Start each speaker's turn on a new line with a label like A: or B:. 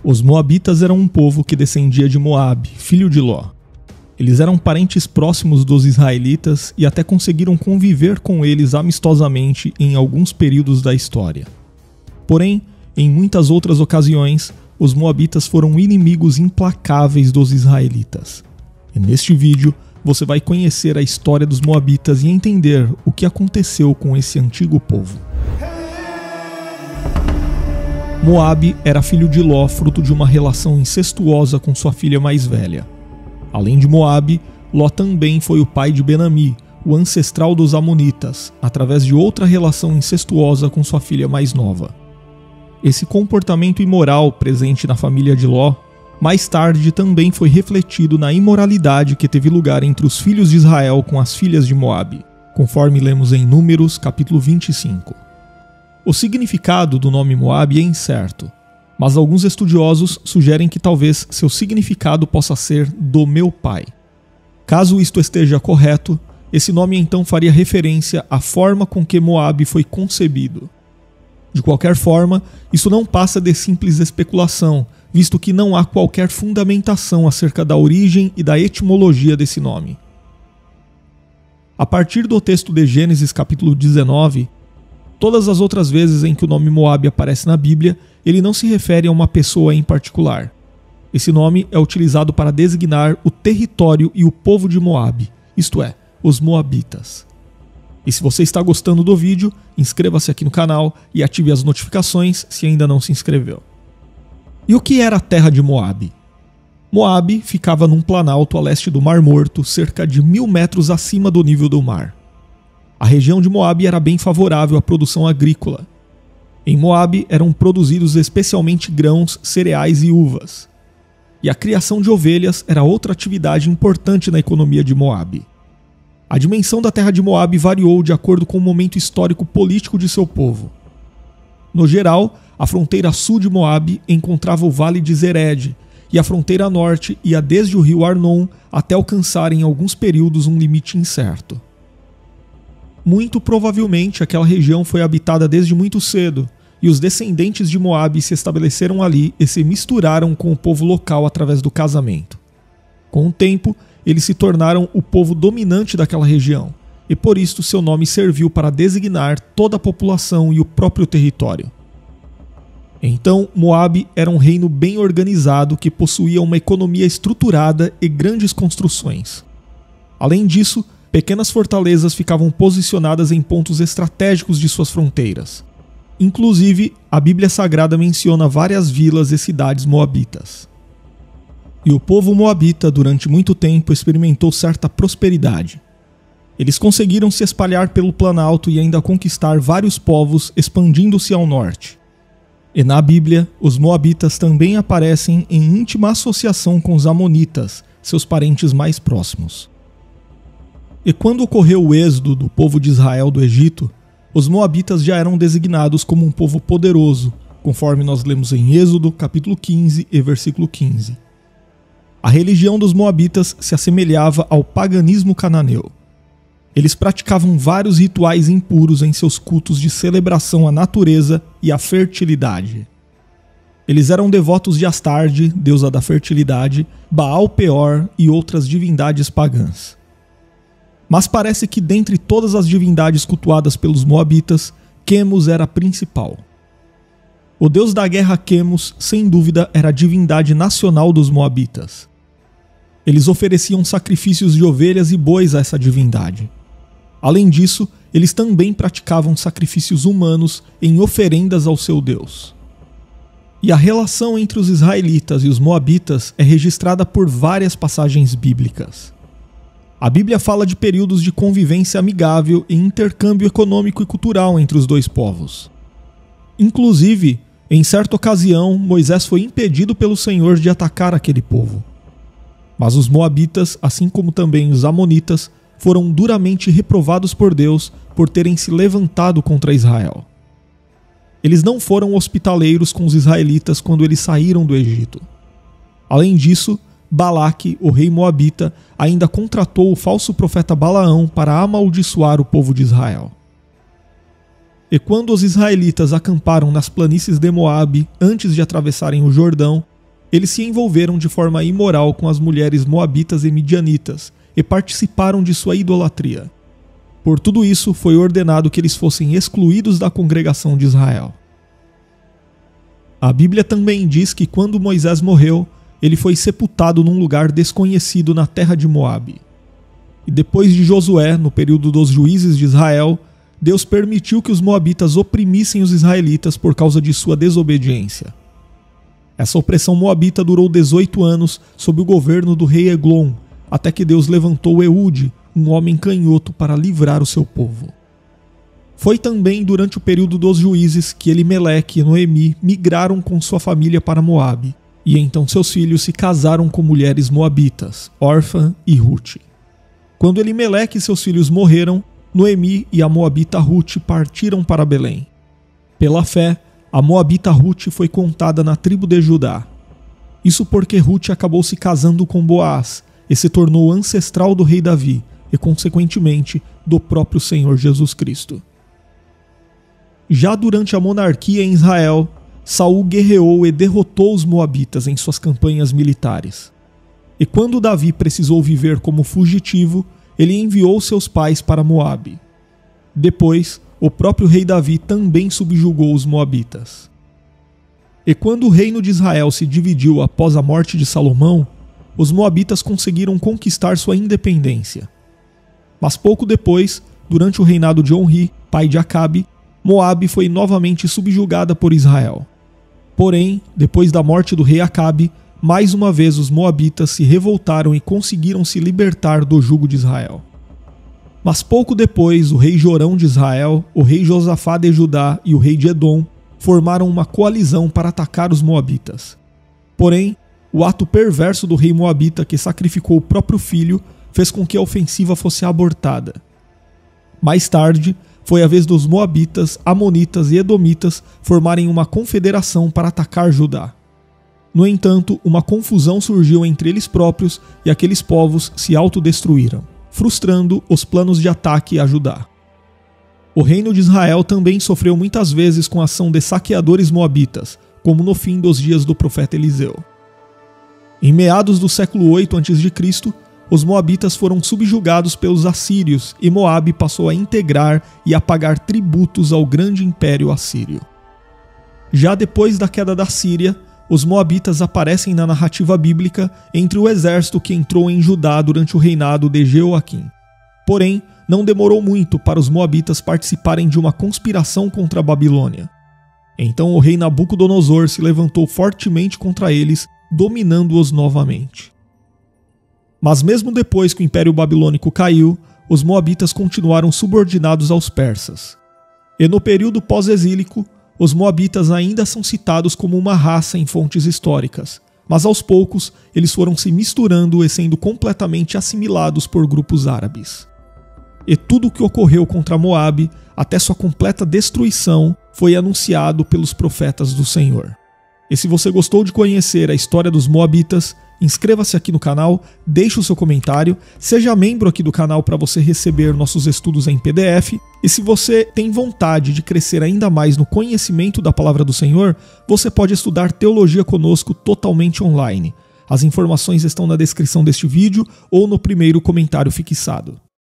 A: Os Moabitas eram um povo que descendia de Moabe, filho de Ló. Eles eram parentes próximos dos israelitas e até conseguiram conviver com eles amistosamente em alguns períodos da história. Porém, em muitas outras ocasiões, os Moabitas foram inimigos implacáveis dos israelitas. E neste vídeo, você vai conhecer a história dos Moabitas e entender o que aconteceu com esse antigo povo. Moabe era filho de Ló, fruto de uma relação incestuosa com sua filha mais velha. Além de Moabe, Ló também foi o pai de Ben-Ami, o ancestral dos Amonitas, através de outra relação incestuosa com sua filha mais nova. Esse comportamento imoral presente na família de Ló, mais tarde também foi refletido na imoralidade que teve lugar entre os filhos de Israel com as filhas de Moabe, conforme lemos em Números, capítulo 25. O significado do nome Moabe é incerto, mas alguns estudiosos sugerem que talvez seu significado possa ser do meu pai. Caso isto esteja correto, esse nome então faria referência à forma com que Moabe foi concebido. De qualquer forma, isso não passa de simples especulação, visto que não há qualquer fundamentação acerca da origem e da etimologia desse nome. A partir do texto de Gênesis capítulo 19, todas as outras vezes em que o nome Moabe aparece na Bíblia, ele não se refere a uma pessoa em particular. Esse nome é utilizado para designar o território e o povo de Moabe, isto é, os Moabitas. E se você está gostando do vídeo, inscreva-se aqui no canal e ative as notificações se ainda não se inscreveu. E o que era a terra de Moabe? Moabe ficava num planalto a leste do Mar Morto, cerca de 1000 metros acima do nível do mar. A região de Moabe era bem favorável à produção agrícola. Em Moabe eram produzidos especialmente grãos, cereais e uvas. E a criação de ovelhas era outra atividade importante na economia de Moabe. A dimensão da terra de Moabe variou de acordo com o momento histórico político de seu povo. No geral, a fronteira sul de Moabe encontrava o vale de Zered, e a fronteira norte ia desde o rio Arnon até alcançar em alguns períodos um limite incerto. Muito provavelmente aquela região foi habitada desde muito cedo, e os descendentes de Moabe se estabeleceram ali e se misturaram com o povo local através do casamento. Com o tempo, eles se tornaram o povo dominante daquela região, e por isso seu nome serviu para designar toda a população e o próprio território. Então, Moabe era um reino bem organizado que possuía uma economia estruturada e grandes construções. Além disso, pequenas fortalezas ficavam posicionadas em pontos estratégicos de suas fronteiras. Inclusive, a Bíblia Sagrada menciona várias vilas e cidades moabitas. E o povo moabita, durante muito tempo, experimentou certa prosperidade. Eles conseguiram se espalhar pelo Planalto e ainda conquistar vários povos, expandindo-se ao norte. E na Bíblia, os moabitas também aparecem em íntima associação com os amonitas, seus parentes mais próximos. E quando ocorreu o êxodo do povo de Israel do Egito, os moabitas já eram designados como um povo poderoso, conforme nós lemos em Êxodo, capítulo 15 e versículo 15. A religião dos moabitas se assemelhava ao paganismo cananeu. Eles praticavam vários rituais impuros em seus cultos de celebração à natureza e à fertilidade. Eles eram devotos de Astarde, deusa da fertilidade, Baal-Peor e outras divindades pagãs. Mas parece que dentre todas as divindades cultuadas pelos moabitas, Quemos era a principal. O deus da guerra Quemos, sem dúvida, era a divindade nacional dos moabitas. Eles ofereciam sacrifícios de ovelhas e bois a essa divindade. Além disso, eles também praticavam sacrifícios humanos em oferendas ao seu deus. E a relação entre os israelitas e os moabitas é registrada por várias passagens bíblicas. A Bíblia fala de períodos de convivência amigável e intercâmbio econômico e cultural entre os dois povos. Inclusive, em certa ocasião, Moisés foi impedido pelo Senhor de atacar aquele povo. Mas os moabitas, assim como também os amonitas, foram duramente reprovados por Deus por terem se levantado contra Israel. Eles não foram hospitaleiros com os israelitas quando eles saíram do Egito. Além disso, Balaque, o rei moabita, ainda contratou o falso profeta Balaão para amaldiçoar o povo de Israel. E quando os israelitas acamparam nas planícies de Moabe antes de atravessarem o Jordão, eles se envolveram de forma imoral com as mulheres moabitas e midianitas e participaram de sua idolatria. Por tudo isso, foi ordenado que eles fossem excluídos da congregação de Israel. A Bíblia também diz que quando Moisés morreu, ele foi sepultado num lugar desconhecido na terra de Moabe. E depois de Josué, no período dos juízes de Israel, Deus permitiu que os moabitas oprimissem os israelitas por causa de sua desobediência. Essa opressão moabita durou 18 anos sob o governo do rei Eglon, até que Deus levantou Eude, um homem canhoto, para livrar o seu povo. Foi também durante o período dos juízes que Elimeleque e Noemi migraram com sua família para Moabe, e então seus filhos se casaram com mulheres moabitas, Orfa e Ruth. Quando Elimeleque e seus filhos morreram, Noemi e a moabita Ruth partiram para Belém. Pela fé, a moabita Ruth foi contada na tribo de Judá. Isso porque Ruth acabou se casando com Boaz e se tornou ancestral do rei Davi e, consequentemente, do próprio Senhor Jesus Cristo. Já durante a monarquia em Israel, Saul guerreou e derrotou os moabitas em suas campanhas militares. E quando Davi precisou viver como fugitivo, ele enviou seus pais para Moabe. Depois, o próprio rei Davi também subjugou os moabitas. E quando o reino de Israel se dividiu após a morte de Salomão, os moabitas conseguiram conquistar sua independência. Mas pouco depois, durante o reinado de Onri, pai de Acabe, Moabe foi novamente subjugada por Israel. Porém, depois da morte do rei Acabe, mais uma vez os moabitas se revoltaram e conseguiram se libertar do jugo de Israel. Mas pouco depois, o rei Jorão de Israel, o rei Josafá de Judá e o rei de Edom formaram uma coalizão para atacar os moabitas. Porém, o ato perverso do rei moabita, que sacrificou o próprio filho, fez com que a ofensiva fosse abortada. Mais tarde, foi a vez dos moabitas, amonitas e edomitas formarem uma confederação para atacar Judá. No entanto, uma confusão surgiu entre eles próprios e aqueles povos se autodestruíram, frustrando os planos de ataque a Judá. O reino de Israel também sofreu muitas vezes com a ação de saqueadores moabitas, como no fim dos dias do profeta Eliseu. Em meados do século 8 a.C., os moabitas foram subjugados pelos assírios e Moabe passou a integrar e a pagar tributos ao grande império assírio. Já depois da queda da Síria, os moabitas aparecem na narrativa bíblica entre o exército que entrou em Judá durante o reinado de Jeoaquim. Porém, não demorou muito para os moabitas participarem de uma conspiração contra a Babilônia. Então o rei Nabucodonosor se levantou fortemente contra eles, dominando-os novamente. Mas mesmo depois que o Império Babilônico caiu, os moabitas continuaram subordinados aos persas. E no período pós-exílico, os moabitas ainda são citados como uma raça em fontes históricas, mas aos poucos eles foram se misturando e sendo completamente assimilados por grupos árabes. E tudo o que ocorreu contra Moabe, até sua completa destruição, foi anunciado pelos profetas do Senhor. E se você gostou de conhecer a história dos moabitas, inscreva-se aqui no canal, deixe o seu comentário, seja membro aqui do canal para você receber nossos estudos em PDF, e se você tem vontade de crescer ainda mais no conhecimento da Palavra do Senhor, você pode estudar teologia conosco totalmente online. As informações estão na descrição deste vídeo ou no primeiro comentário fixado.